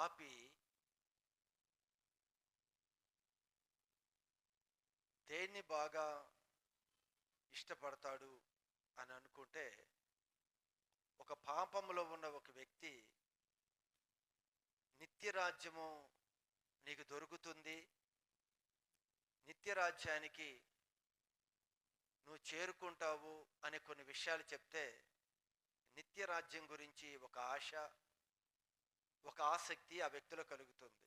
పాపి దేన్ని బాగా ఇష్టపడతాడు అని అనుకుంటే, ఒక పాపంలో ఉన్న ఒక వ్యక్తి నిత్యరాజ్యము నీకు దొరుకుతుంది, నిత్యరాజ్యానికి నువ్వు చేరుకుంటావు అనే కొన్ని విషయాలు చెప్తే, నిత్యరాజ్యం గురించి ఒక ఆశ, ఒక ఆసక్తి ఆ వ్యక్తిలో కలుగుతుంది.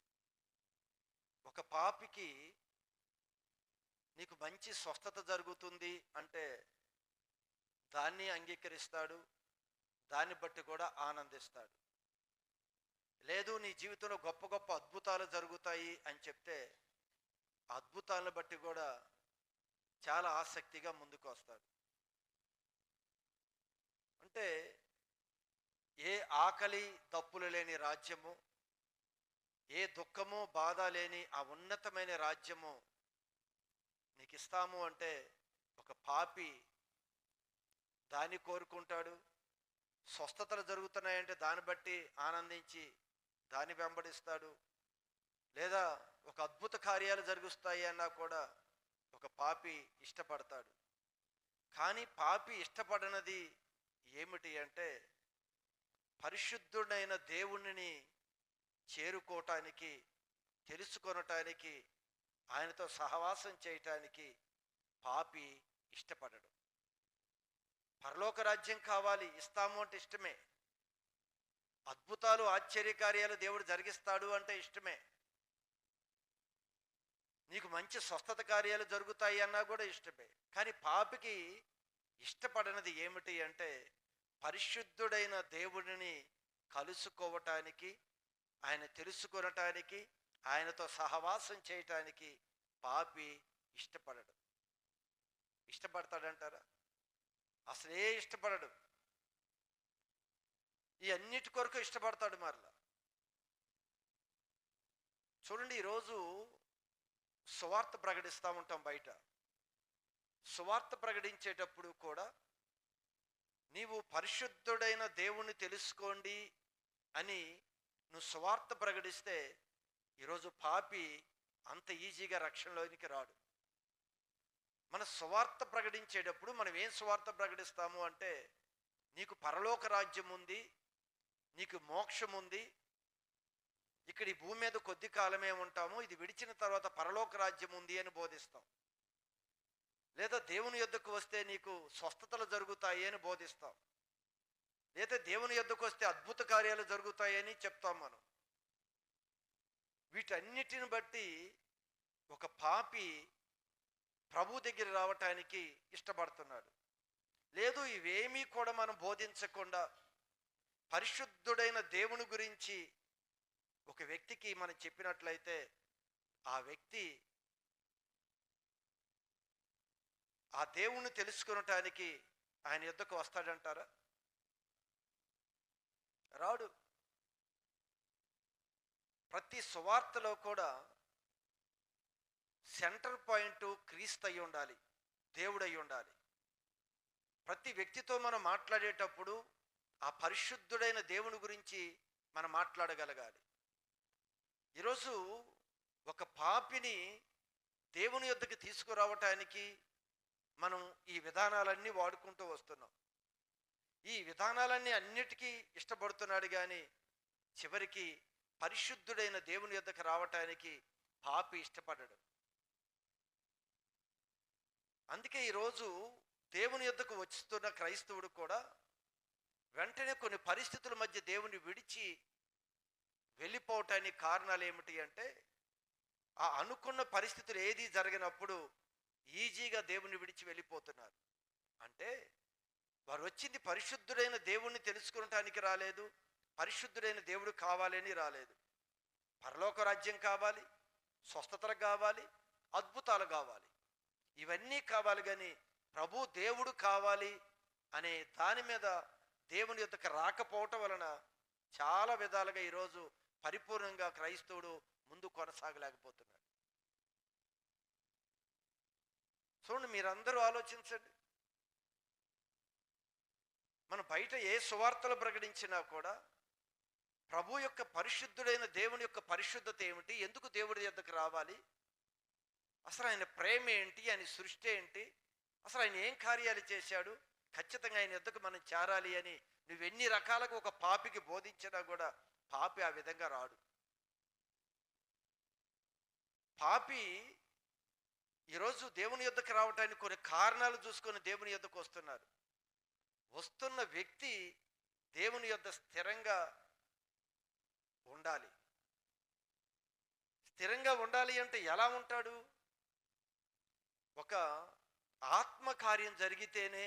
ఒక పాపికి నీకు మంచి స్వస్థత జరుగుతుంది అంటే దాన్ని అంగీకరిస్తాడు, దాన్ని బట్టి కూడా ఆనందిస్తాడు. లేదు నీ జీవితంలో గొప్ప గొప్ప అద్భుతాలు జరుగుతాయి అని చెప్తే అద్భుతాలను బట్టి కూడా చాలా ఆసక్తిగా ముందుకు వస్తాడు. అంటే ఏ ఆకలి దప్పులు లేని రాజ్యము, ఏ దుఃఖము బాధ లేని ఆ ఉన్నతమైన రాజ్యము నీకు ఇస్తాము అంటే ఒక పాపి దాన్ని కోరుకుంటాడు. స్వస్థతలు జరుగుతున్నాయంటే దాన్ని బట్టి ఆనందించి దాన్ని వెంబడిస్తాడు. లేదా ఒక అద్భుత కార్యాలు జరుగుతాయి అన్నా కూడా ఒక పాపి ఇష్టపడతాడు. కానీ పాపి ఇష్టపడనది ఏమిటి అంటే, పరిశుద్ధుడైన దేవుణ్ణి చేరుకోవటానికి, తెలుసుకొనటానికి, ఆయనతో సహవాసం చేయటానికి పాపి ఇష్టపడడు. పరలోక రాజ్యం కావాలి, ఇస్తాము అంటే ఇష్టమే. అద్భుతాలు ఆశ్చర్యకార్యాలు దేవుడు జరిగిస్తాడు అంటే ఇష్టమే. నీకు మంచి స్వస్థత కార్యాలు జరుగుతాయి అన్నా కూడా ఇష్టమే. కానీ పాపికి ఇష్టపడనది ఏమిటి అంటే, పరిశుద్ధుడైన దేవుడిని కలుసుకోవటానికి, ఆయన తెలుసుకొనటానికి, ఆయనతో సహవాసం చేయటానికి పాపి ఇష్టపడడు. ఇష్టపడతాడంటారా? అసలే ఇష్టపడడు. ఈ అన్నిటి కొరకు ఇష్టపడతాడు. మరలా చూడండి, ఈరోజు సువార్త ప్రకటిస్తూ ఉంటాం బయట. సువార్త ప్రకటించేటప్పుడు కూడా నీవు పరిశుద్ధుడైన దేవుణ్ణి తెలుసుకోండి అని నువ్వు సువార్త ప్రకటిస్తే, ఈరోజు పాపి అంత ఈజీగా రక్షణలోనికి రాడు. మన సువార్త ప్రకటించేటప్పుడు మనం ఏం సువార్త ప్రకటిస్తాము అంటే, నీకు పరలోక రాజ్యం ఉంది, నీకు మోక్షం ఉంది, ఇక్కడ ఈ భూమి మీద కొద్ది కాలమే ఉంటాము, ఇది విడిచిన తర్వాత పరలోక రాజ్యం ఉంది అని బోధిస్తాం. లేదా దేవుని యొద్దకు వస్తే నీకు స్వస్థతలు జరుగుతాయి అని బోధిస్తాం. లేదా దేవుని యొద్దకు వస్తే అద్భుత కార్యాలు జరుగుతాయని చెప్తాం మనం. వీటన్నిటిని బట్టి ఒక పాపి ప్రభు దగ్గర రావటానికి ఇష్టపడుతున్నాడు. లేదు ఇవేమీ కూడా మనం బోధించకుండా పరిశుద్ధుడైన దేవుని గురించి ఒక వ్యక్తికి మనం చెప్పినట్లయితే, ఆ వ్యక్తి ఆ దేవుణ్ణి తెలుసుకొనటానికి ఆయన యొద్దకు వస్తాడంటారా? రాడు. ప్రతి సువార్తలో కూడా సెంటర్ పాయింట్ క్రీస్తు అయి ఉండాలి, దేవుడు అయి ఉండాలి. ప్రతి వ్యక్తితో మనం మాట్లాడేటప్పుడు ఆ పరిశుద్ధుడైన దేవుని గురించి మనం మాట్లాడగలగాలి. ఈరోజు ఒక పాపిని దేవుని యొద్దకు తీసుకురావటానికి మనం ఈ విధానాలన్నీ వాడుకుంటూ వస్తున్నాం. ఈ విధానాలన్నీ అన్నిటికీ ఇష్టపడుతున్నాడు, కానీ చివరికి పరిశుద్ధుడైన దేవుని యొద్దకు రావటానికి పాపి ఇష్టపడడు. అందుకే ఈరోజు దేవుని యొద్దకు వస్తున్న క్రైస్తవుడు కూడా వెంటనే కొన్ని పరిస్థితుల మధ్య దేవుని విడిచి వెళ్ళిపోవటానికి కారణాలు ఏమిటి అంటే, ఆ అనుకున్న పరిస్థితులు ఏది జరగనప్పుడు ఈజీగా దేవుని విడిచి వెళ్ళిపోతున్నారు. అంటే వారు వచ్చింది పరిశుద్ధుడైన దేవుణ్ణి తెలుసుకోవటానికి రాలేదు, పరిశుద్ధుడైన దేవుడు కావాలని రాలేదు. పరలోక రాజ్యం కావాలి, స్వస్థతలు కావాలి, అద్భుతాలు కావాలి, ఇవన్నీ కావాలి. కానీ ప్రభు దేవుడు కావాలి అనే దాని మీద దేవుని యొద్దకు రాకపోవటం వలన చాలా విధాలుగా ఈరోజు పరిపూర్ణంగా క్రైస్తవుడు ముందు కొనసాగలేకపోతున్నాడు. చూడండి, మీరందరూ ఆలోచించండి. మనం బయట ఏ సువార్తలు ప్రకటించినా కూడా ప్రభు యొక్క పరిశుద్ధుడైన దేవుని యొక్క పరిశుద్ధత ఏమిటి, ఎందుకు దేవుడి యొద్దకు రావాలి, అసలు ఆయన ప్రేమ ఏంటి, ఆయన సృష్టి ఏంటి, అసలు ఆయన ఏం కార్యాలు చేశాడు, ఖచ్చితంగా ఆయన యొద్దకు మనం చేరాలి అని నువ్వెన్ని రకాలుగా ఒక పాపికి బోధించినా కూడా పాపి ఆ విధంగా రాడు. పాపి ఈరోజు దేవుని యొద్దకు రావటానికి కొన్ని కారణాలు చూసుకొని దేవుని యొద్దకు వస్తున్నారు. వస్తున్న వ్యక్తి దేవుని యొద్ద స్థిరంగా ఉండాలి. స్థిరంగా ఉండాలి అంటే ఎలా ఉంటాడు? ఒక ఆత్మకార్యం జరిగితేనే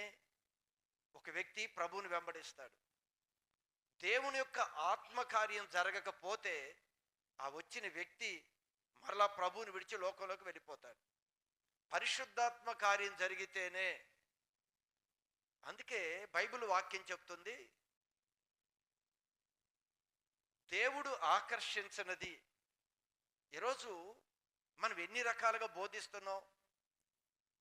ఒక వ్యక్తి ప్రభువుని వెంబడిస్తాడు. దేవుని యొక్క ఆత్మకార్యం జరగకపోతే ఆ వచ్చిన వ్యక్తి మరలా ప్రభువుని విడిచి లోకంలోకి వెళ్ళిపోతాడు. పరిశుద్ధాత్మ కార్యం జరిగితేనే, అందుకే బైబిల్ వాక్యం చెప్తుంది, దేవుడు ఆకర్షించినది. ఈరోజు మనం ఎన్ని రకాలుగా బోధిస్తున్నాం,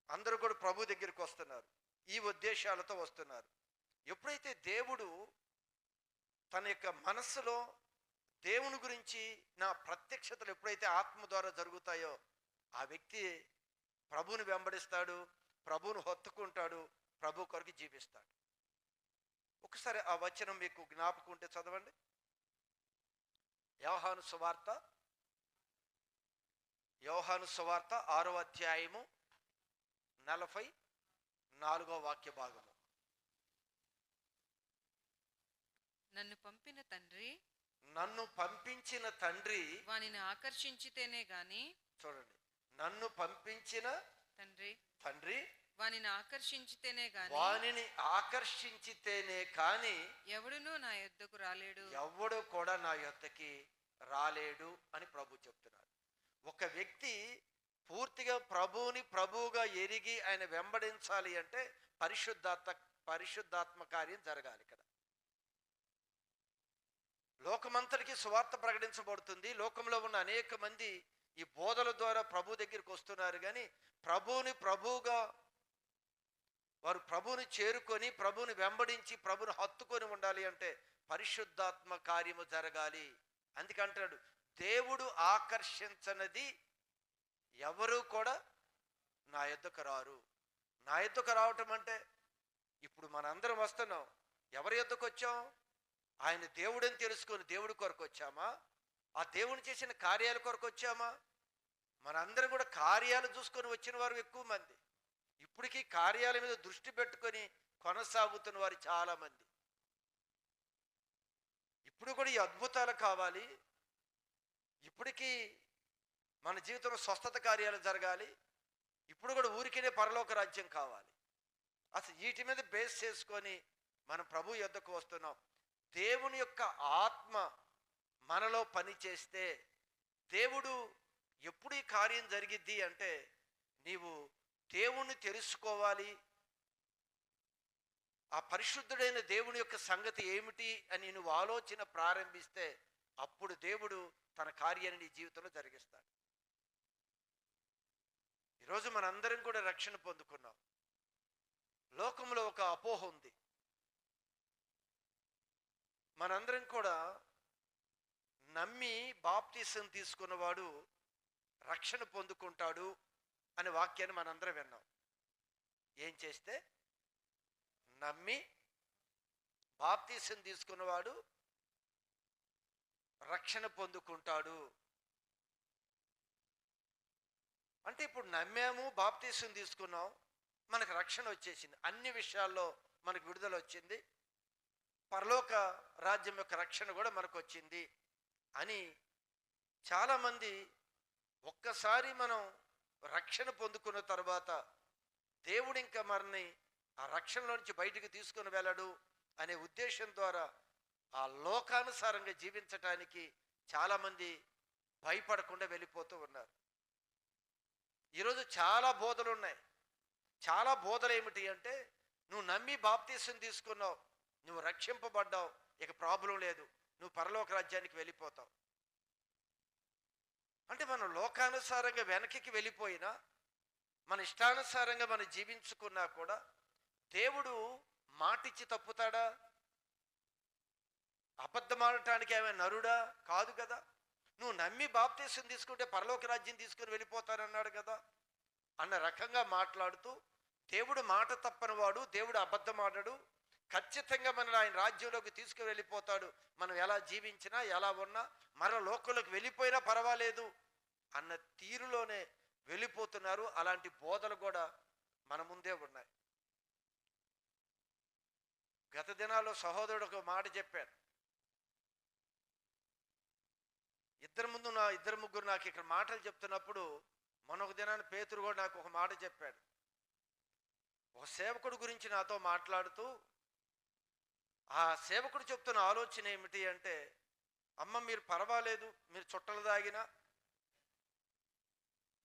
అందరూ కూడా ప్రభు దగ్గరికి వస్తున్నారు, ఈ ఉద్దేశాలతో వస్తున్నారు. ఎప్పుడైతే దేవుడు తన యొక్క మనస్సులో దేవుని గురించి నా ప్రత్యక్షతలు ఎప్పుడైతే ఆత్మ ద్వారా జరుగుతాయో ఆ వ్యక్తి ప్రభువుని వెంబడిస్తాడు, ప్రభువును హత్తుకుంటాడు, ప్రభు కొరకు జీవిస్తాడు. ఒకసారి ఆ వచనం మీకు జ్ఞాపకం ఉంటే చదవండి. యోహాను సువార్త 6వ అధ్యాయము 44వ వాక్య భాగము. నన్ను పంపిన తండ్రి, నన్ను పంపించిన తండ్రి వానిని ఆకర్షించితేనే గాని, చూడండి, నన్ను పంపించిన తండ్రి వానిని ఆకర్షించితేనే గాని, వానిని ఆకర్షించితేనే కాని ఎవడునూ నా యొద్దకు రాలేడు, ఎవడు కూడా నా యొద్దకి రాలేడు అని ప్రభు చెప్తున్నారు. ఒక వ్యక్తి పూర్తిగా ప్రభువుని ప్రభువుగా ఎరిగి ఆయన వెంబడించాలి అంటే పరిశుద్ధాత్మ కార్యం జరగాలి. ఇక్కడ లోకమంతటికి సువార్త ప్రకటించబడుతుంది. లోకంలో ఉన్న అనేక మంది ఈ బోధల ద్వారా ప్రభు దగ్గరికి వస్తున్నారు, కానీ ప్రభువుని ప్రభువుగా వారు ప్రభువుని చేరుకొని ప్రభువుని వెంబడించి ప్రభువుని హత్తుకొని ఉండాలి అంటే పరిశుద్ధాత్మ కార్యము జరగాలి. అందుకంటాడు, దేవుడు ఆకర్షించనది ఎవరు కూడా నా యొద్దకు రారు. నా యొద్దకు రావటం అంటే ఇప్పుడు మనందరం వస్తున్నాం, ఎవరి యొద్దకు వచ్చాం? ఆయన దేవుడని తెలుసుకొని దేవుడి కొరకు వచ్చామా? ఆ దేవుని చేసిన కార్యాల కొరకు వచ్చామా? మనందరం కూడా కార్యాలు చూసుకొని వచ్చిన వారు ఎక్కువ మంది. ఇప్పటికీ కార్యాల మీద దృష్టి పెట్టుకొని కొనసాగుతున్న వారు చాలా మంది. ఇప్పుడు కూడా ఈ అద్భుతాలు కావాలి, ఇప్పటికీ మన జీవితంలో స్వస్థత కార్యాలు జరగాలి, ఇప్పుడు కూడా ఊరికినే పరలోక రాజ్యం కావాలి. అసలు వీటి మీద బేస్ చేసుకొని మనం ప్రభు యొద్దకు వస్తున్నాం. దేవుని యొక్క ఆత్మ మనలో పని చేస్తే దేవుడు ఎప్పుడు ఈ కార్యం జరిగిద్ది అంటే, నీవు దేవుణ్ణి తెలుసుకోవాలి, ఆ పరిశుద్ధుడైన దేవుని యొక్క సంగతి ఏమిటి అని నువ్వు ఆలోచన ప్రారంభిస్తే అప్పుడు దేవుడు తన కార్యాన్ని నీ జీవితంలో జరిగిస్తాడు. ఈరోజు మనందరం కూడా రక్షణ పొందుకున్నాం. లోకంలో ఒక అపోహ ఉంది, మనందరం కూడా నమ్మి బాప్టిజం తీసుకున్నవాడు రక్షణ పొందుకుంటాడు అనే వాక్యాన్ని మనందరం విన్నాం. ఏం చేస్తే? నమ్మి బాప్టిజం తీసుకున్నవాడు రక్షణ పొందుకుంటాడు అంటే, ఇప్పుడు నమ్మాము, బాప్టిజం తీసుకున్నాం, మనకు రక్షణ వచ్చేసింది, అన్ని విషయాల్లో మనకు విడుదల వచ్చింది, పరలోక రాజ్యం యొక్క రక్షణ కూడా మనకు వచ్చింది అని చాలామంది ఒక్కసారి మనం రక్షణ పొందుకున్న తర్వాత దేవుడు ఇంకా మనని ఆ రక్షణలో నుంచి బయటికి తీసుకుని వెళ్ళడు అనే ఉద్దేశం ద్వారా ఆ లోకానుసారంగా జీవించటానికి చాలామంది భయపడకుండా వెళ్ళిపోతూ ఉన్నారు. ఈరోజు చాలా బోధలు ఉన్నాయి. చాలా బోధలు ఏమిటి అంటే, నువ్వు నమ్మి బాప్తిసం తీసుకున్నావు, నువ్వు రక్షింపబడ్డావు, ఇక ప్రాబ్లం లేదు, నువ్వు పరలోక రాజ్యానికి వెళ్ళిపోతావు. అంటే మనం లోకానుసారంగా వెనక్కి వెళ్ళిపోయినా, మన ఇష్టానుసారంగా మనం జీవించుకున్నా కూడా దేవుడు మాటిచ్చి తప్పుతాడా? అబద్ధం ఆడటానికి ఏమైనా నరుడా? కాదు కదా. నువ్వు నమ్మి బాప్తీసం తీసుకుంటే పరలోక రాజ్యం తీసుకుని వెళ్ళిపోతానన్నాడు కదా అన్న రకంగా మాట్లాడుతూ, దేవుడు మాట తప్పని వాడు, దేవుడు అబద్ధం ఆడడు, ఖచ్చితంగా మనల్ని ఆయన రాజ్యంలోకి తీసుకుని వెళ్ళిపోతాడు, మనం ఎలా జీవించినా ఎలా ఉన్నా మరల లోకంలోకి వెళ్ళిపోయినా పర్వాలేదు అన్న తీరులోనే వెళ్ళిపోతున్నారు. అలాంటి బోధలు కూడా మన ముందే ఉన్నాయి. గత దినాల్లో సహోదరుడు ఒక మాట చెప్పాడు. ఇద్దరు ముగ్గురు నాకు ఇక్కడ మాటలు చెప్తున్నప్పుడు మొన్నొక దినాన్ని పేతురు కూడా నాకు ఒక మాట చెప్పాడు. ఒక సేవకుడు గురించి నాతో మాట్లాడుతూ ఆ సేవకుడు చెప్తున్న ఆలోచన ఏమిటి అంటే, అమ్మ మీరు పర్వాలేదు, మీరు చుట్టలు తాగినా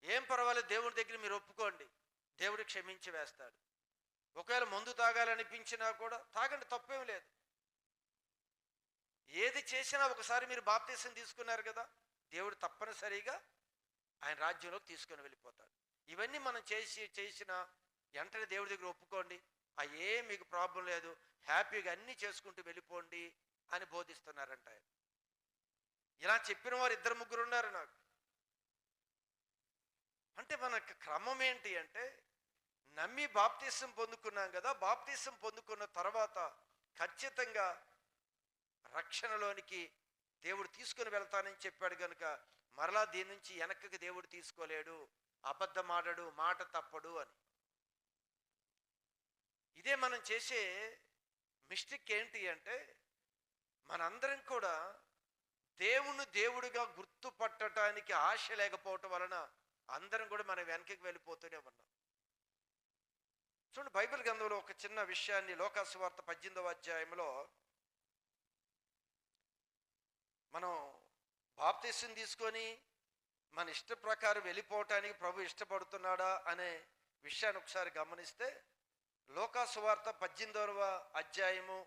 ఏం పర్వాలేదు, దేవుడి దగ్గర మీరు ఒప్పుకోండి, దేవుడు క్షమించి వేస్తాడు. ఒకవేళ మందు తాగాలనిపించినా కూడా తాగండి, తప్పేం లేదు. ఏది చేసినా ఒకసారి మీరు బాప్తీసం తీసుకున్నారు కదా, దేవుడు తప్పనిసరిగా ఆయన రాజ్యంలోకి తీసుకొని వెళ్ళిపోతాడు. ఇవన్నీ మనం చేసిన వెంటనే దేవుడి దగ్గర ఒప్పుకోండి, మీకు ప్రాబ్లం లేదు, హ్యాపీగా అన్నీ చేసుకుంటూ వెళ్ళిపోండి అని బోధిస్తున్నారంట. ఇలా చెప్పిన వారు ఇద్దరు ముగ్గురు ఉన్నారు నాకు. అంటే మనకు క్రమం ఏంటి అంటే, నమ్మి బాప్తీసం పొందుకున్నాం కదా, బాప్తీసం పొందుకున్న తర్వాత ఖచ్చితంగా రక్షణలోనికి దేవుడు తీసుకుని వెళ్తానని చెప్పాడు కనుక మరలా దీని నుంచి వెనక్కి దేవుడు తీసుకోలేడు, అబద్ధం ఆడడు, మాట తప్పడు అని. ఇదే మనం చేసే మిస్టేక్ ఏంటి అంటే, మనందరం కూడా దేవుడిగా గుర్తుపట్టడానికి ఆశ లేకపోవటం వలన అందరం కూడా మనం వెనక్కి వెళ్ళిపోతూనే ఉన్నాం. చూడండి, బైబిల్ గ్రంథంలో ఒక చిన్న విషయాన్ని లోకాసు వార్త 18వ అధ్యాయంలో మనం బాప్తీసం తీసుకొని మన ఇష్ట ప్రకారం వెళ్ళిపోవటానికి ప్రభు ఇష్టపడుతున్నాడా అనే విషయాన్ని ఒకసారి గమనిస్తే, లోకాసు వార్త 18వ అధ్యాయము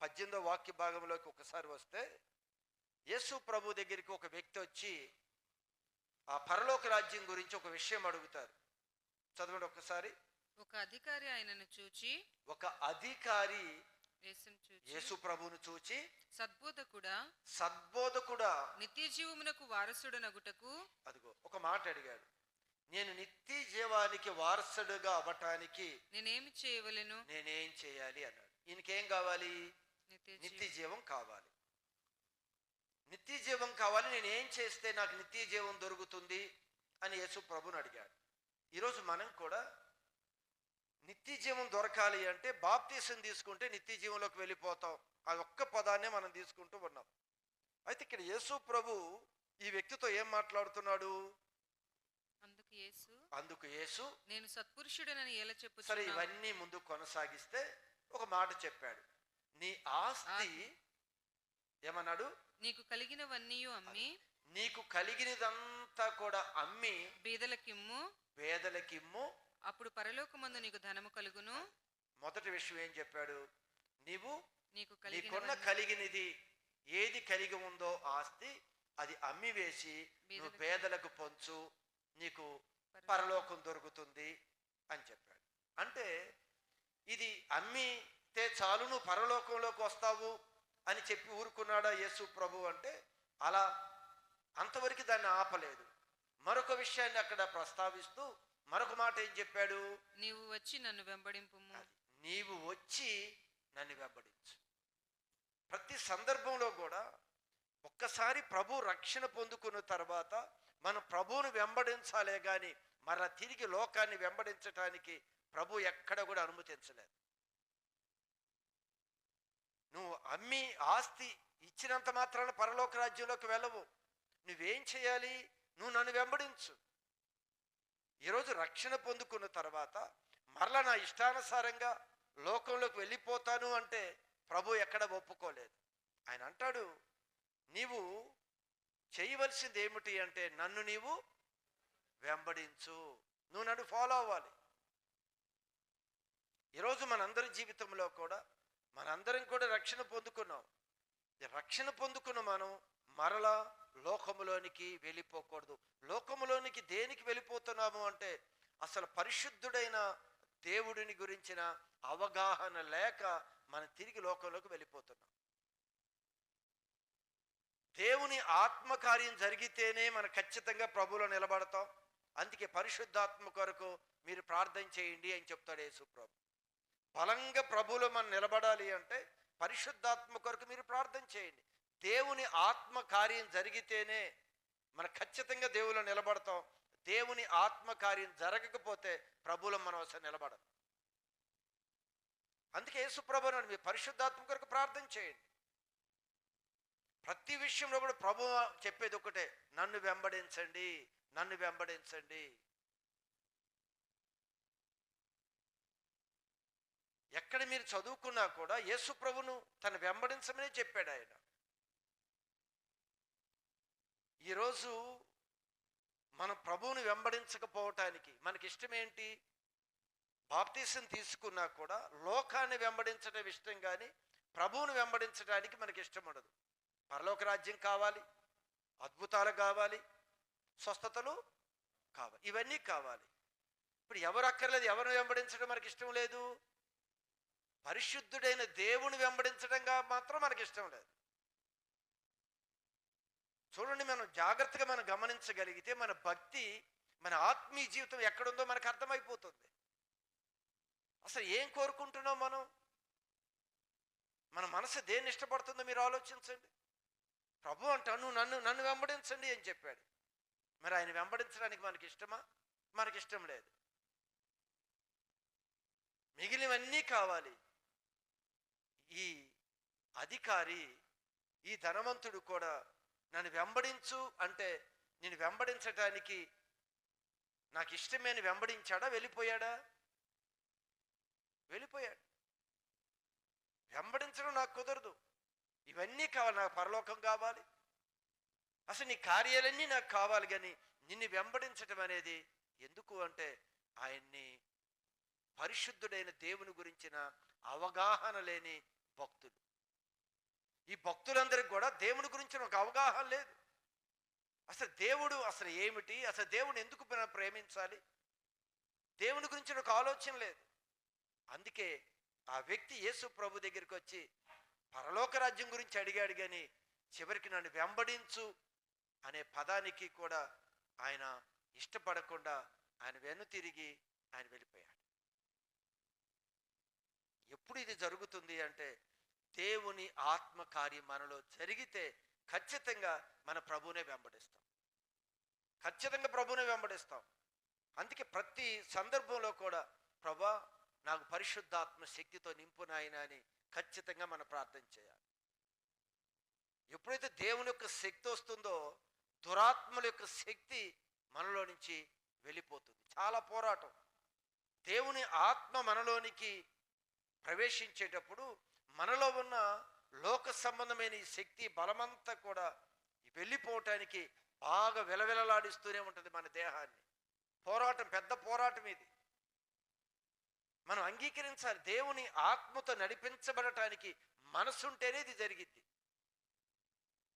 18వ వాక్య భాగంలోకి ఒకసారి వస్తే, యేసు ప్రభు దగ్గరికి ఒక వ్యక్తి వచ్చి ఆ పరలోక రాజ్యం గురించి ఒక విషయం అడుగుతారు. చదవండి ఒకసారి. ఒక అధికారి ఆయనను చూచి, ఒక అధికారి యేసును యేసు ప్రభువును చూచి, సద్బోధకుడా నిత్య జీవమునకు వారసుడనగుటకు, అదిగో ఒక మాట అడిగాడు, నేను నిత్య జీవానికి వారసుడుగా అవ్వటానికి నేనేం చేయవలెను, నేనేం చేయాలి అన్నాడు. ఈయనకేం కావాలి? నిత్య జీవం కావాలి. నిత్య జీవం కావాలి, నేనేం చేస్తే నాకు నిత్య జీవం దొరుకుతుంది అని యేసు ప్రభుని అడిగాడు. ఈరోజు మనం కూడా నిత్య జీవం దొరకాలి అంటే బాప్తీసం తీసుకుంటే నిత్య జీవంలోకి వెళ్ళిపోతాం. అది ఒక్క పదాన్నే మనం తీసుకుంటూ ఉన్నాం. అయితే ఇక్కడ యేసు ప్రభు ఈ వ్యక్తితో ఏం మాట్లాడుతున్నాడు? అందుకు యేసు నేను సత్పురుషుడనని ఎలా చెప్పు. సరే, ఇవన్నీ ముందు కొనసాగిస్తే ఒక మాట చెప్పాడు. నీ ఆస్తి ఏమన్నాడు? నీకు కలిగినవన్నీ అమ్మి, నీకు కలిగినదంతా కూడా అమ్మి పేదలకిమ్ము, అప్పుడు పరలోకమందు నీకు ధనము కలుగును. మొదటి విషయం ఏం చెప్పాడు? నీకున్న కలిగినది ఏది కలిగి ఉందో ఆస్తి అది అమ్మి వేసి నువ్వు పేదలకు పంచు, నీకు పరలోకం దొరుకుతుంది అని చెప్పాడు. అంటే ఇది అమ్మితే చాలు నువ్వు పరలోకంలోకి వస్తావు అని చెప్పి ఊరుకున్నాడా యేసు ప్రభు అంటే? అలా అంతవరకు దాన్ని ఆపలేదు. మరొక విషయాన్ని అక్కడ ప్రస్తావిస్తూ మరొక మాట ఏం చెప్పాడు? నీవు వచ్చి నన్ను వెంబడింపు. నీవు వచ్చి నన్ను వెంబడించు. ప్రతి సందర్భంలో కూడా ఒక్కసారి ప్రభు రక్షణ పొందుకున్న తర్వాత మన ప్రభువును వెంబడించాలే గాని మరలా తిరిగి లోకాన్ని వెంబడించటానికి ప్రభు ఎక్కడ కూడా అనుమతించలేదు. నువ్వు అమ్మి ఆస్తి ఇచ్చినంత మాత్రాన పరలోక రాజ్యంలోకి వెళ్ళవు. నువ్వేం చేయాలి? నువ్వు నన్ను వెంబడించు. ఈరోజు రక్షణ పొందుకున్న తర్వాత మరలా నా ఇష్టానుసారంగా లోకంలోకి వెళ్ళిపోతాను అంటే ప్రభు ఎక్కడ ఒప్పుకోలేదు. ఆయన అంటాడు, నీవు చేయవలసింది ఏమిటి అంటే నన్ను నీవు వెంబడించు, నువ్వు నన్ను ఫాలో అవ్వాలి. ఈరోజు మనందరి జీవితంలో కూడా మనందరం కూడా రక్షణ పొందుకున్నాం. రక్షణ పొందుకున్న మనం మరలా లోకములోనికి వెళ్ళిపోకూడదు. లోకములోనికి దేనికి వెళ్ళిపోతున్నాము అంటే అసలు పరిశుద్ధుడైన దేవుడిని గురించిన అవగాహన లేక మనం తిరిగి లోకంలోకి వెళ్ళిపోతున్నాం. దేవుని ఆత్మకార్యం జరిగితేనే మనం ఖచ్చితంగా ప్రభువులో నిలబడతాం. అందుకే పరిశుద్ధాత్మ కొరకు మీరు ప్రార్థన చేయండి అని చెప్తాడు యేసు ప్రభు. బలంగా ప్రభువులో మనం నిలబడాలి అంటే పరిశుద్ధాత్మ కొరకు మీరు ప్రార్థన చేయండి. దేవుని ఆత్మ కార్యం జరిగితేనే మనం ఖచ్చితంగా దేవులో నిలబడతాం. దేవుని ఆత్మ కార్యం జరగకపోతే ప్రభువులో మనం అసలు నిలబడం. అందుకే యేసు ప్రభు అన్నాడు, మీరు పరిశుద్ధాత్మ కొరకు ప్రార్థన చేయండి. ప్రతి విషయంలో కూడా ప్రభు చెప్పేది ఒకటే, నన్ను వెంబడించండి, నన్ను వెంబడించండి. ఎక్కడ మీరు చదువుకున్నా కూడా యేసు ప్రభును తను వెంబడించమనే చెప్పాడు ఆయన. ఈరోజు మనం ప్రభువుని వెంబడించకపోవటానికి మనకి ఇష్టమేంటి? బాప్తీసం తీసుకున్నా కూడా లోకాన్ని వెంబడించడం ఇష్టం, కానీ ప్రభువుని వెంబడించడానికి మనకి ఇష్టం ఉండదు. పరలోక రాజ్యం కావాలి, అద్భుతాలు కావాలి, స్వస్థతలు కావాలి, ఇవన్నీ కావాలి. ఇప్పుడు ఎవరు అక్కర్లేదు, ఎవరిని వెంబడించడం మనకి ఇష్టం లేదు. పరిశుద్ధుడైన దేవుని వెంబడించడంగా మాత్రం మనకి ఇష్టం లేదు. చూడండి, మనం జాగ్రత్తగా మనం గమనించగలిగితే మన భక్తి, మన ఆత్మీయ జీవితం ఎక్కడుందో మనకు అర్థమైపోతుంది. అసలు ఏం కోరుకుంటున్నాం మనం? మన మనసు దేన్ని ఇష్టపడుతుందో మీరు ఆలోచించండి. ప్రభు అంటాను నన్ను నన్ను వెంబడించండి అని చెప్పాడు. మరి ఆయన వెంబడించడానికి మనకి ఇష్టమా? మనకి ఇష్టం లేదు. మిగిలినవన్నీ కావాలి. ఈ అధికారి, ఈ ధనవంతుడు కూడా నన్ను వెంబడించు అంటే నేను వెంబడించడానికి నాకు ఇష్టమే అని వెంబడించాడా? వెళ్ళిపోయాడా? వెళ్ళిపోయాడు. వెంబడించడం నాకు కుదరదు, ఇవన్నీ కావాలి, నాకు పరలోకం కావాలి, అసలు నీ కార్యాలన్నీ నాకు కావాలి, కానీ నిన్ను వెంబడించడం అనేది ఎందుకు అంటే ఆయన్ని పరిశుద్ధుడైన దేవుని గురించిన అవగాహన లేని భక్తులు. ఈ భక్తులందరికీ కూడా దేవుని గురించిన ఒక అవగాహన లేదు. అసలు దేవుడు అసలు ఏమిటి, అసలు దేవుని ఎందుకు ప్రేమించాలి, దేవుని గురించిన ఒక ఆలోచన లేదు. అందుకే ఆ వ్యక్తి యేసు ప్రభు దగ్గరికి వచ్చి పరలోక రాజ్యం గురించి అడిగాడు, కానీ చివరికి నన్ను వెంబడించు అనే పదానికి కూడా ఆయన ఇష్టపడకుండా ఆయన వెనుతిరిగి ఆయన వెళ్ళిపోయాడు. ఎప్పుడు ఇది జరుగుతుంది అంటే దేవుని ఆత్మ కార్యం మనలో జరిగితే ఖచ్చితంగా మన ప్రభువునే వెంబడిస్తాం, ఖచ్చితంగా ప్రభువునే వెంబడిస్తాం. అందుకే ప్రతి సందర్భంలో కూడా ప్రభా నాకు పరిశుద్ధాత్మ శక్తితో నింపు నాయనా అని ఖచ్చితంగా మనం ప్రార్థన చేయాలి. ఎప్పుడైతే దేవుని యొక్క శక్తి వస్తుందో దురాత్మల యొక్క శక్తి మనలో నుంచి వెళ్ళిపోతుంది. చాలా పోరాటం. దేవుని ఆత్మ మనలోనికి ప్రవేశించేటప్పుడు మనలో ఉన్న లోక సంబంధమైన ఈ శక్తి బలమంతా కూడా వెళ్ళిపోవటానికి బాగా విలవిలలాడిస్తూనే ఉంటుంది మన దేహాన్ని. పోరాటం, పెద్ద పోరాటం ఇది. మనం అంగీకరించాలి. దేవుని ఆత్మతో నడిపించబడటానికి మనసుంటేనే ఇది జరిగింది.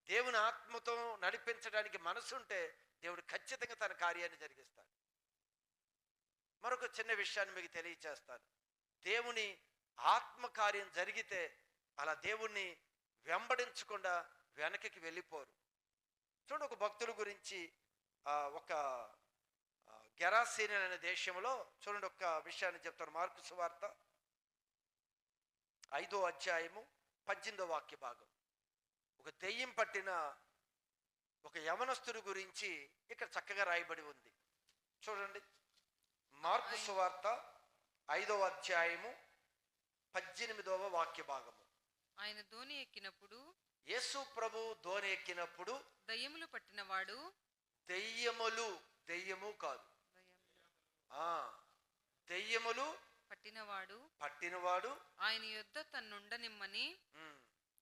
దేవుని ఆత్మతో నడిపించడానికి మనసుంటే దేవుడు ఖచ్చితంగా తన కార్యాన్ని జరిగిస్తాడు. మరొక చిన్న విషయాన్ని మీకు తెలియచేస్తాను. దేవుని ఆత్మ కార్యం జరిగితే అలా దేవుణ్ణి వెంబడించకుండా వెనక్కి వెళ్ళిపోరు. చూడండి, ఒక భక్తుల గురించి ఒక గెరాసీన్ అనే దేశంలో చూడండి ఒక విషయాన్ని చెప్తాను. మార్కు సువార్త 5వ అధ్యాయము 18వ వాక్య భాగం. ఒక దెయ్యం పట్టిన ఒక యవనస్తుడి గురించి ఇక్కడ చక్కగా రాయబడి ఉంది. చూడండి, మార్కు సువార్త 5వ అధ్యాయము 18వ వాక్య భాగము. ఆయన దోణి ఎక్కినప్పుడు, యేసు ప్రభు దోణి ఎక్కినప్పుడు దయ్యములు పట్టినవాడు, దెయ్యము కాదు, దెయ్యములు పట్టినవాడు ఆయన యొద్ద తన్నుండనిమ్మని,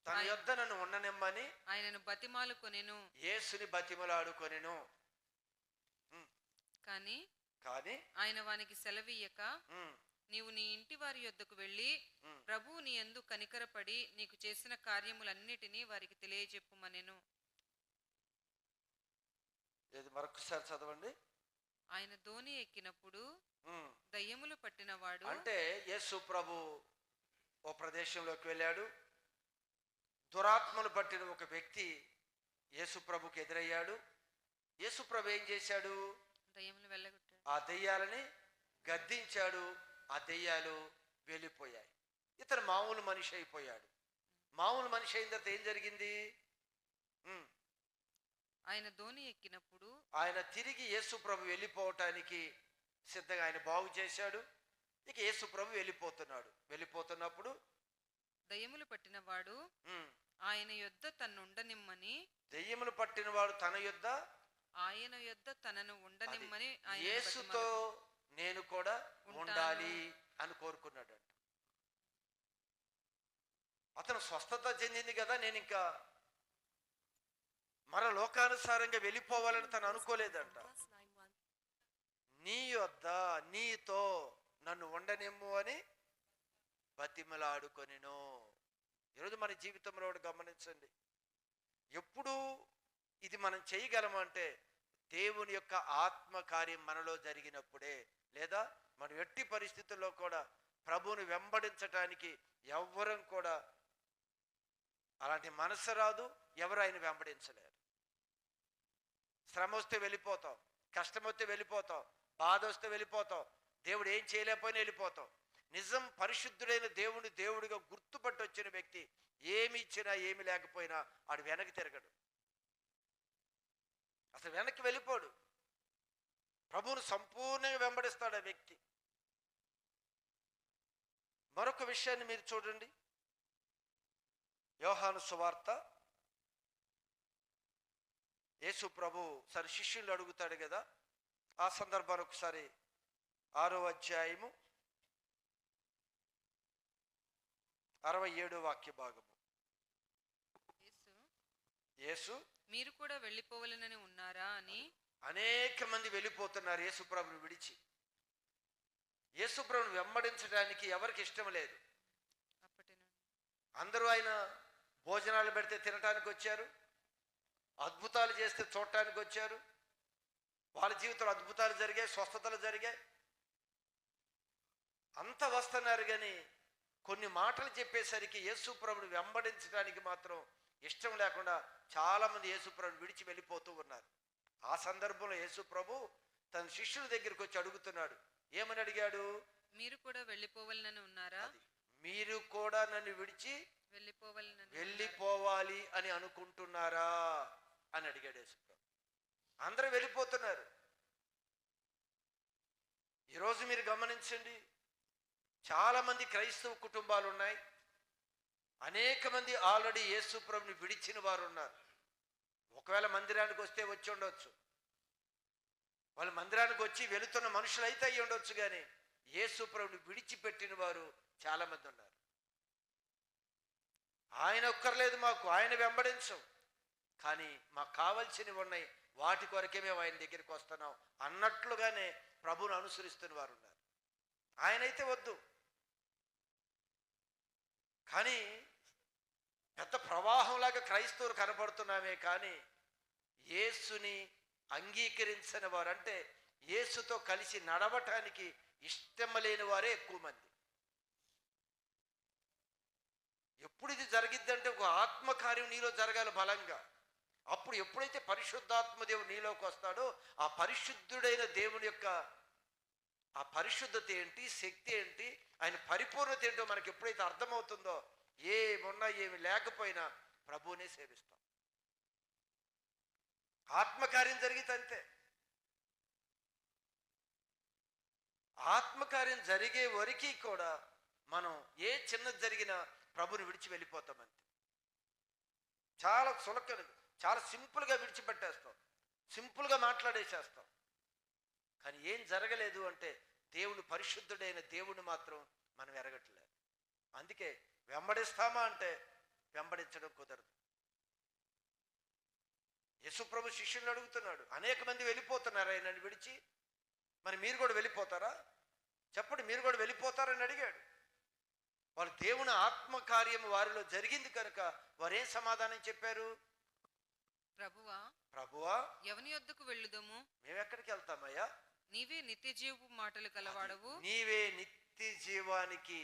తన యొద్ద నన్ను ఉండనిమ్మని ఆయనను బతిమాలుకొనెను. యేసుని బతిమలాడుకొనెను. కానీ ఆయన వానికి సెలవీయక, నీవు నీ ఇంటి వారి యొద్దకు వెళ్ళి ప్రభువు నీ యందు కనికరపడి నీకు చేసిన కార్యములన్నిటినీ వారికి తెలియజెప్పుమనెను. మరొకసారి చదవండి. ఆయన దోణి ఎక్కినప్పుడు దయ్యములు పట్టినవాడు, అంటే యేసు ప్రభు ఓ ప్రదేశంలోకి వెళ్ళాడు. దురాత్మలు పట్టిన ఒక వ్యక్తి యేసు ప్రభుకి ఎదురయ్యాడు. యేసు ప్రభు ఏం చేశాడు? దయ్యములు వెళ్ళగొట్టాడు. ఆ దెయ్యాలని గద్దించాడు. ఆ దెయ్యాలు వెళ్ళిపోయాయి. ఇతను మామూలు మనిషి అయిపోయాడు. మామూలు మనిషి అయిన తర్వాత ఏం జరిగింది? ఆయన ధోని ఎక్కినప్పుడు ఆయన తిరిగి యేసు ప్రభు వెళ్ళిపోవటానికి సిద్ధంగా ఆయన బాగు చేశాడు. ఇక యేసు ప్రభు వెళ్ళిపోతున్నప్పుడు దయ్యములు పట్టినవాడు ఆయన యొద్ద తన్నుండనిమ్మని దెయ్యములు పట్టినవాడు తన యొద్ద ఆయన యొద్ద తనను ఉండనిమ్మని ఆయన యేసుతో నేను కూడా ఉండాలి అని కోరుకున్నాడు. అతను స్వస్థత చెందింది కదా, నేను ఇంకా మర లోకానుసారంగా వెళ్ళిపోవాలని తను అనుకోలేదంట. నీ యొద్ద నీతో నన్ను ఉండనిమ్ము అని బతిమలాడుకొనెను. ఈరోజు మన జీవితంలో గమనించండి, ఎప్పుడు ఇది మనం చేయగలమంటే దేవుని యొక్క ఆత్మకార్యం మనలో జరిగినప్పుడే. లేదా మనం ఎట్టి పరిస్థితుల్లో కూడా ప్రభువుని వెంబడించటానికి ఎవ్వరం కూడా అలాంటి మనసు రాదు. ఎవరు ఆయన వెంబడించలేరు. శ్రమ వస్తే వెళ్ళిపోతాం, కష్టం వస్తే వెళ్ళిపోతాం, బాధ వస్తే వెళ్ళిపోతాం, దేవుడు ఏం చేయలేకపోయినా వెళ్ళిపోతాం. నిజం పరిశుద్ధుడైన దేవుడిగా గుర్తుపట్టి వచ్చిన వ్యక్తి ఏమి ఇచ్చినా ఏమి లేకపోయినా ఆడు వెనక్కి తిరగడు, అసలు వెనక్కి వెళ్ళిపోడు. ప్రభువును సంపూర్ణంగా వెంబడిస్తాడు ఆ వ్యక్తి. మరొక విషయాన్ని మీరు చూడండి, యోహాను సువార్త. యేసు ప్రభు సరే శిష్యులు అడుగుతాడు కదా, ఆ సందర్భాన్ని ఒకసారి 6వ అధ్యాయము 67 వాక్య భాగము. యేసు మీరు కూడా వెళ్ళిపోవాలని ఉన్నారా అని. అనేక మంది వెళ్ళిపోతున్నారు యేసు ప్రభుని విడిచి. యేసు ప్రభుని వెంబడించడానికి ఎవరికి ఇష్టం లేదు. అందరూ ఆయన భోజనాలు పెడితే తినటానికి వచ్చారు, అద్భుతాలు చేస్తే చూడటానికి వచ్చారు. వాళ్ళ జీవితంలో అద్భుతాలు జరిగాయి, స్వస్థతలు జరిగాయి, అంతా వస్తున్నారు. కానీ కొన్ని మాటలు చెప్పేసరికి యేసు ప్రభుని వెంబడించడానికి మాత్రం ఇష్టం లేకుండా చాలా మంది యేసు ప్రభుని విడిచి వెళ్ళిపోతూ ఉన్నారు. ఆ సందర్భంలో యేసు ప్రభు తన శిష్యుల దగ్గరికి వచ్చి అడుగుతున్నాడు. ఏమని అడిగాడు? మీరు కూడా వెళ్ళిపోవాలని ఉన్నారా? మీరు కూడా నన్ను విడిచి వెళ్ళిపోవాలి అని అనుకుంటున్నారా అని అడిగాడు యేసు ప్రభు. అందరూ వెళ్ళిపోతున్నారు. ఈరోజు మీరు గమనించండి, చాలా మంది క్రైస్తవ కుటుంబాలు ఉన్నాయి. అనేక మంది ఆల్రెడీ యేసు ప్రభుని విడిచిన వారు ఉన్నారు. ఒకవేళ మందిరానికి వస్తే వచ్చి ఉండొచ్చు, వాళ్ళు మందిరానికి వచ్చి వెళుతున్న మనుషులు అయితే అయ్యి ఉండొచ్చు, కానీ యేసు ప్రభుని విడిచిపెట్టిన వారు చాలా మంది ఉన్నారు. ఆయన ఒక్కర్లేదు మాకు, ఆయన వెంబడించం, కానీ మాకు కావాల్సినవి ఉన్నాయి, వాటి కొరకే మేము ఆయన దగ్గరికి వస్తున్నాం అన్నట్లుగానే ప్రభువును అనుసరిస్తున్న వారు ఉన్నారు. ఆయనైతే వద్దు, కానీ పెద్ద ప్రవాహంలాగా క్రైస్తవులు కనపడుతున్నామే, కానీ యేసుని అంగీకరించని వారు, అంటే యేసుతో కలిసి నడవటానికి ఇష్టం లేని వారే ఎక్కువ మంది. ఎప్పుడు ఇది జరిగిద్దంటే ఒక ఆత్మకార్యం నీలో జరగాలి బలంగా. అప్పుడు ఎప్పుడైతే పరిశుద్ధాత్మ దేవుడు నీలోకి వస్తాడో ఆ పరిశుద్ధుడైన దేవుని యొక్క ఆ పరిశుద్ధత ఏంటి, శక్తి ఏంటి, ఆయన పరిపూర్ణత ఏంటో మనకి ఎప్పుడైతే అర్థమవుతుందో ఏమున్నా ఏమి లేకపోయినా ప్రభువునే సేవిస్తాం. ఆత్మకార్యం జరిగితే అంతే. ఆత్మకార్యం జరిగే వరకు కూడా మనం ఏ చిన్నది జరిగినా ప్రభుని విడిచి వెళ్ళిపోతాం అంతే. చాలా సులకనగా, చాలా సింపుల్గా విడిచిపెట్టేస్తాం, సింపుల్గా మాట్లాడేసేస్తాం. కానీ ఏం జరగలేదు అంటే దేవుడు పరిశుద్ధుడైన దేవుడు మాత్రం మనం ఎరగట్లేదు. అందుకే వెంబడిస్తామా అంటే వెంబడించడం కుదరదు. యేసు ప్రభు శిష్యులను అడుగుతున్నాడు, అనేక మంది వెళ్ళిపోతున్నారు ఆయనని విడిచి, మరి మీరు కూడా వెళ్ళిపోతారా? చెప్పండి, మీరు కూడా వెళ్ళిపోతారని అడిగాడు. వాళ్ళు దేవుని ఆత్మకార్యం వారిలో జరిగింది కనుక వారేం సమాధానం చెప్పారు? ప్రభువా ఎవని యొద్దకు వెళ్ళుదము? మేము ఎక్కడికి వెళ్తామయ్యా? నీవే నిత్య జీవపు మాటలు కలవాడవు. నీవే నిత్య జీవానికి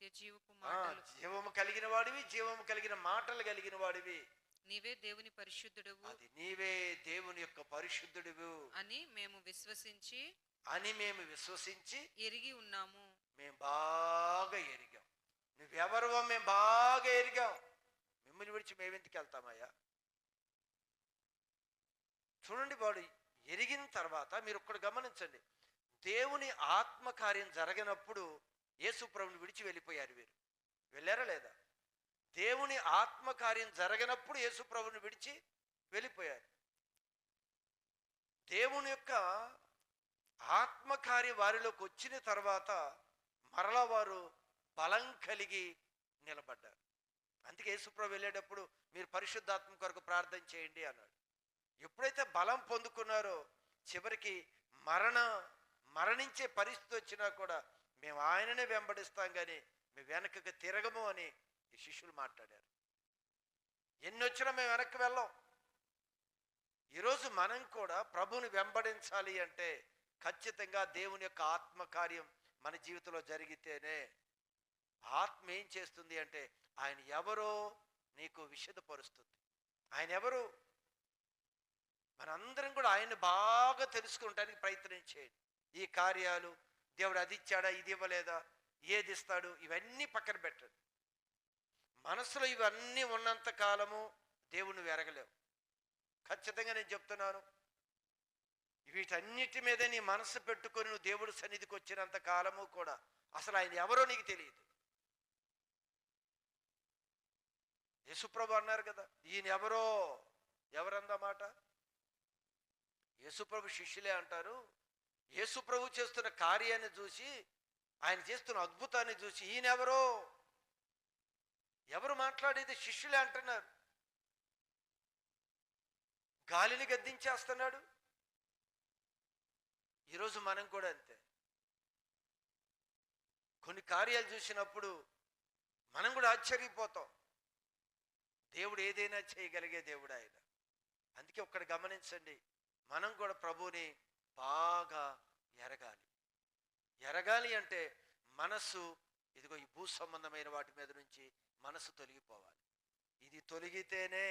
నిత్య జీవపు మాటలు, జీవము కలిగిన వాడివి, జీవము కలిగిన మాటలు కలిగిన వాడివి. నీవే దేవుని పరిశుద్ధుడవు అది నీవే దేవుని యొక్క పరిశుద్ధుడివు అని మేము విశ్వసించి ఎరిగి ఉన్నాము. మేము బాగా ఎరిగాం. నువ్వెవరివో మేము బాగా ఎరిగాం. మిమ్మల్ని విడిచి మేమెందుకు వెళ్తామయ్యా? చూడండి, వాడు ఎరిగిన తర్వాత మీరు ఒక్కడు గమనించండి, దేవుని ఆత్మకార్యం జరగనప్పుడు యేసు ప్రభువుని విడిచి వెళ్ళిపోయారు. వీరు వెళ్ళారా లేదా? దేవుని ఆత్మకార్యం జరగనప్పుడు యేసు ప్రభువుని విడిచి వెళ్ళిపోయారు. దేవుని యొక్క ఆత్మకార్య వారిలోకి వచ్చిన తర్వాత మరలా వారు బలం కలిగి నిలబడ్డారు. అందుకే యేసుప్రభు వెళ్ళేటప్పుడు మీరు పరిశుద్ధాత్మ కొరకు ప్రార్థన చేయండి అన్నాడు. ఎప్పుడైతే బలం పొందుకున్నారో చివరికి మరణించే పరిస్థితి వచ్చినా కూడా మేము ఆయననే వెంబడిస్తాం కానీ మేము వెనకకి తిరగము అని ఈ శిష్యులు మాట్లాడారు. ఎన్ని వచ్చినా మేము వెనక్కి వెళ్ళాం. ఈరోజు మనం కూడా ప్రభువుని వెంబడించాలి అంటే ఖచ్చితంగా దేవుని యొక్క ఆత్మకార్యం మన జీవితంలో జరిగితేనే. ఆత్మ ఏం చేస్తుంది అంటే ఆయన ఎవరో నీకు విషదపరుస్తుంది. ఆయన ఎవరు? మనందరం కూడా ఆయన్ని బాగా తెలుసుకోవడానికి ప్రయత్నం చేయండి. ఈ కార్యాలు దేవుడు అది ఇచ్చాడా, ఇది ఇవ్వలేదా, ఏది ఇస్తాడు, ఇవన్నీ పక్కన పెట్టండి. మనసులో ఇవన్నీ ఉన్నంత కాలము దేవుణ్ణి వెరగలేవు. ఖచ్చితంగా నేను చెప్తున్నాను, వీటన్నిటి మీద నీ మనసు పెట్టుకొని నువ్వు దేవుడి సన్నిధికి వచ్చినంత కాలము కూడా అసలు ఆయన ఎవరో నీకు తెలియదు. యేసుప్రభు అన్నారు కదా, ఈయన ఎవరన్నమాట? యేసుప్రభు శిష్యులే అంటారు. యేసుప్రభు చేస్తున్న కార్యాన్ని చూసి, ఆయన చేస్తున్న అద్భుతాన్ని చూసి ఈయన ఎవరు మాట్లాడేది? శిష్యులే అంటున్నారు. గాలిని గద్దించేస్తున్నాడు. ఈరోజు మనం కూడా అంతే. కొన్ని కార్యాలు చూసినప్పుడు మనం కూడా ఆశ్చర్యపోతాం. దేవుడు ఏదైనా చేయగలిగే దేవుడు ఆయన. అందుకే ఒక్కటి గమనించండి, మనం కూడా ప్రభువుని బాగా ఎరగాలి అంటే మనస్సు ఇదిగో ఈ భూ సంబంధమైన వాటి మీద నుంచి మనసు తొలగిపోవాలి. ఇది తొలగితేనే,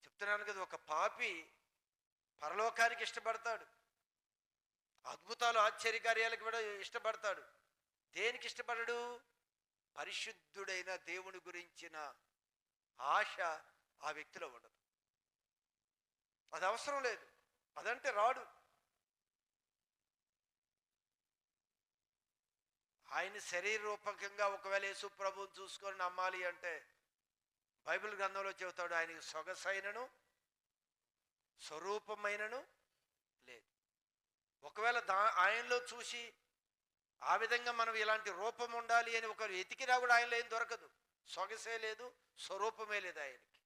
చెప్తున్నాను కదా, ఒక పాపి పరలోకానికి ఇష్టపడతాడు, అద్భుతాలు ఆశ్చర్యకార్యాలకు కూడా ఇష్టపడతాడు. దేనికి ఇష్టపడడు? పరిశుద్ధుడైన దేవుని గురించిన ఆశ ఆ వ్యక్తిలో ఉండదు. అది అవసరం లేదు, అదంటే రాడు. ఆయన శరీర రూపకంగా ఒకవేళ యేసు ప్రభువుని చూసుకొని నమ్మాలి అంటే బైబిల్ గ్రంథంలో చెబుతాడు, ఆయనకి సొగసైనను స్వరూపమైనను లేదు. ఒకవేళ ఆయనలో చూసి ఆ విధంగా మనం ఇలాంటి రూపం ఉండాలి అని ఒకరు ఎతికినా కూడా ఆయనలో ఏం దొరకదు. సొగసే లేదు, స్వరూపమే లేదు ఆయనకి.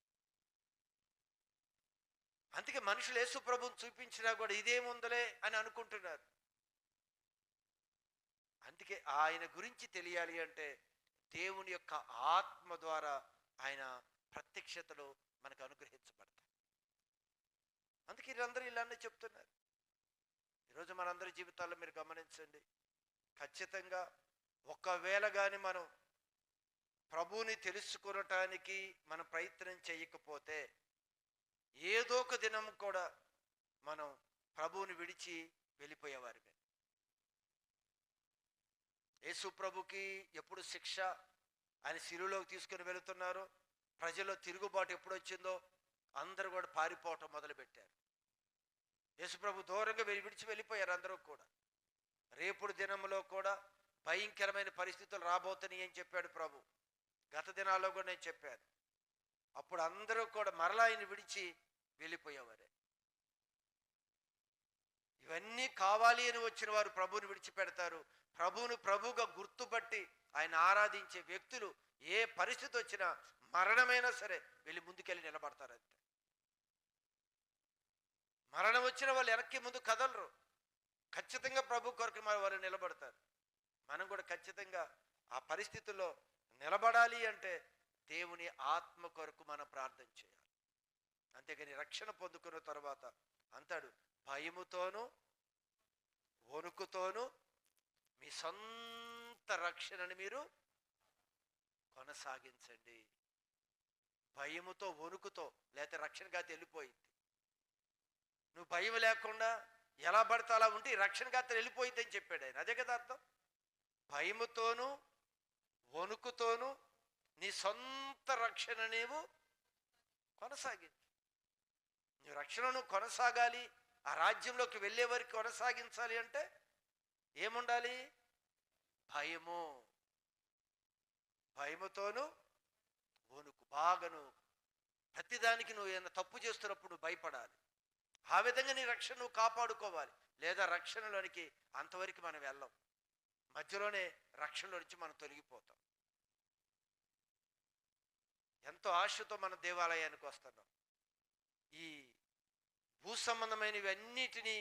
అందుకే మనుషులు యేసు ప్రభువుని చూపించినా కూడా ఇదేముందలే అని అనుకుంటున్నారు. అందుకే ఆయన గురించి తెలియాలి అంటే దేవుని యొక్క ఆత్మ ద్వారా ఆయన ప్రత్యక్షతలు మనకు అనుగ్రహించబడతాయి. అందుకే వీళ్ళందరూ ఇలానే చెప్తున్నారు. ఈరోజు మనందరి జీవితాల్లో మీరు గమనించండి, ఖచ్చితంగా ఒకవేళ కానీ మనం ప్రభువుని తెలుసుకొనటానికి మనం ప్రయత్నం చేయకపోతే ఏదో ఒక దినం కూడా మనం ప్రభువుని విడిచి వెళ్ళిపోయేవారిమే. యేసు ప్రభుకి ఎప్పుడు శిక్ష ఆయన శిలువలోకి తీసుకుని వెళుతున్నారో, ప్రజల్లో తిరుగుబాటు ఎప్పుడు వచ్చిందో అందరూ కూడా పారిపోవటం మొదలుపెట్టారు. యేసు ప్రభు దూరంగా విడిచి వెళ్ళిపోయారు అందరూ కూడా. రేపుడు దినంలో కూడా భయంకరమైన పరిస్థితులు రాబోతున్నాయి అని చెప్పాడు ప్రభు. గత దినాల్లో కూడా నేను చెప్పాను. అప్పుడు అందరూ కూడా మరలా ఆయన విడిచి వెళ్ళిపోయేవారే. ఇవన్నీ కావాలి అని వచ్చిన వారు ప్రభువుని విడిచిపెడతారు. ప్రభువును ప్రభువుగా గుర్తుపట్టి ఆయన ఆరాధించే వ్యక్తులు ఏ పరిస్థితి వచ్చినా మరణమైనా సరే వెళ్ళి ముందుకెళ్ళి నిలబడతారు. అంతే. మరణం వచ్చిన వాళ్ళు వెనక్కి ముందు కదలరు. ఖచ్చితంగా ప్రభు కొరకు వారు నిలబడతారు. మనం కూడా ఖచ్చితంగా ఆ పరిస్థితుల్లో నిలబడాలి అంటే దేవుని ఆత్మ కొరకు మనం ప్రార్థన చేయాలి. అంతేగాని రక్షణ పొందుకున్న తర్వాత అంటాడు, భయముతోనూ వణుకుతోనూ మీ సొంత రక్షణని మీరు కొనసాగించండి. భయముతో వణుకుతో, లేకపోతే రక్షణ గాతి వెళ్ళిపోయింది. నువ్వు భయం లేకుండా ఎలా పడితే అలా ఉంటే ఈ రక్షణ గాత్ర వెళ్ళిపోయింది అని చెప్పాడు ఆయన. అదే కదా అర్థం. భయముతోనూ వణుకుతోనూ నీ సొంత రక్షణ నీవు కొనసాగించు. నీ రక్షణను కొనసాగాలి, ఆ రాజ్యంలోకి వెళ్ళే వరకు కొనసాగించాలి అంటే ఏముండాలి? భయము. భయముతోనూ వణుకు. బాగాను ప్రతిదానికి నువ్వు ఏమైనా తప్పు చేస్తున్నప్పుడు నువ్వు భయపడాలి. ఆ విధంగా నీ రక్షణ నువ్వు కాపాడుకోవాలి. లేదా రక్షణలోనికి అంతవరకు మనం వెళ్ళాం, మధ్యలోనే రక్షణలో నుంచి మనం తొలగిపోతాం. ఎంతో ఆశతో మన దేవాలయానికి వస్తున్నాం. ఈ భూ సంబంధమైనవి అన్నిటినీ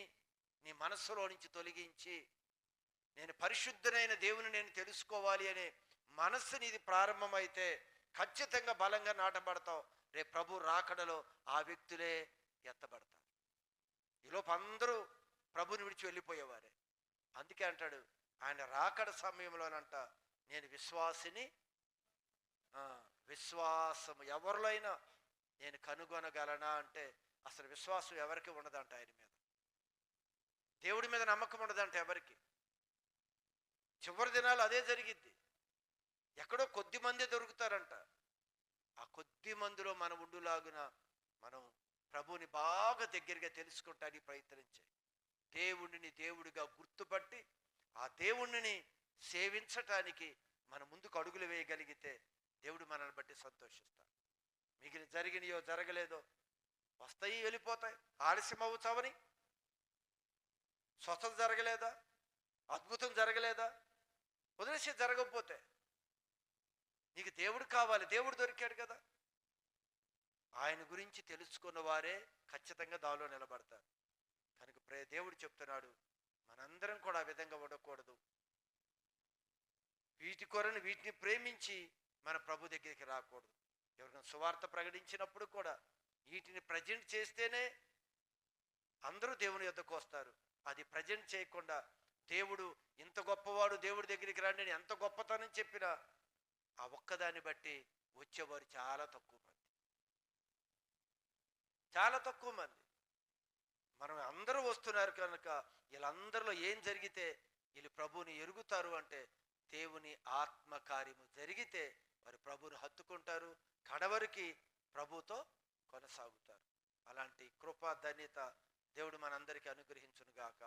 నీ మనస్సులో నుంచి తొలగించి నేను పరిశుద్ధునైన దేవుని నేను తెలుసుకోవాలి అనే మనస్సు నీది ప్రారంభమైతే ఖచ్చితంగా బలంగా నాటబడతావు. రేపు ప్రభు రాకడలో ఆ వ్యక్తులే ఎత్తబడతారు. ఈలోపు అందరూ ప్రభుని విడిచి వెళ్ళిపోయేవారే. అందుకే అంటాడు ఆయన రాకడ సమయంలోనంట, నేను విశ్వాసిని, విశ్వాసం ఎవరిలో అయినా నేను కనుగొనగలనా అంటే అసలు విశ్వాసం ఎవరికి ఉండదంట. ఆయన మీద, దేవుడి మీద నమ్మకం ఉండదంట ఎవరికి. చివరి దినాలు అదే జరిగిద్ది. ఎక్కడో కొద్ది మంది దొరుకుతారంట. ఆ కొద్ది మందిలో మనం ఉండులాగున మనం ప్రభుని బాగా దగ్గరగా తెలుసుకుంటానికి ప్రయత్నించాయి. దేవుడిని దేవుడిగా గుర్తుపట్టి ఆ దేవుణ్ణిని సేవించటానికి మన ముందుకు అడుగులు వేయగలిగితే దేవుడు మనల్ని బట్టి సంతోషిస్తాడు. మిగిలిన జరిగినయో జరగలేదో వస్తాయి వెళ్ళిపోతాయి. ఆలస్యం అవుతావని స్వస్థత జరగలేదా, అద్భుతం జరగలేదా, వదిలేసి జరగకపోతే నీకు దేవుడు కావాలి. దేవుడు దొరికాడు కదా. ఆయన గురించి తెలుసుకున్న వారే ఖచ్చితంగా దానిలో నిలబడతారు. కనుక దేవుడు చెప్తున్నాడు మనందరం కూడా ఆ విధంగా ఉండకూడదు. వీటిని ప్రేమించి మన ప్రభు దగ్గరికి రాకూడదు. ఎవరికైనా సువార్త ప్రకటించినప్పుడు కూడా వీటిని ప్రజెంట్ చేస్తేనే అందరూ దేవుని యొద్దకు వస్తారు. అది ప్రజెంట్ చేయకుండా దేవుడు ఇంత గొప్పవాడు, దేవుడి దగ్గరికి రండి అని ఎంత గొప్పతనం చెప్పినా ఆ ఒక్కదాన్ని బట్టి వచ్చేవారు చాలా తక్కువ మంది. చాలా తక్కువ మంది. మనం అందరూ వస్తున్నారు కనుక వీళ్ళందరిలో ఏం జరిగితే వీళ్ళు ప్రభువుని ఎరుగుతారు అంటే దేవుని ఆత్మకార్యము జరిగితే వారు ప్రభువుని హత్తుకుంటారు, కడవరికి ప్రభుతో కొనసాగుతారు. అలాంటి కృపా ధన్యత దేవుడు మనందరికీ అనుగ్రహించును గాక.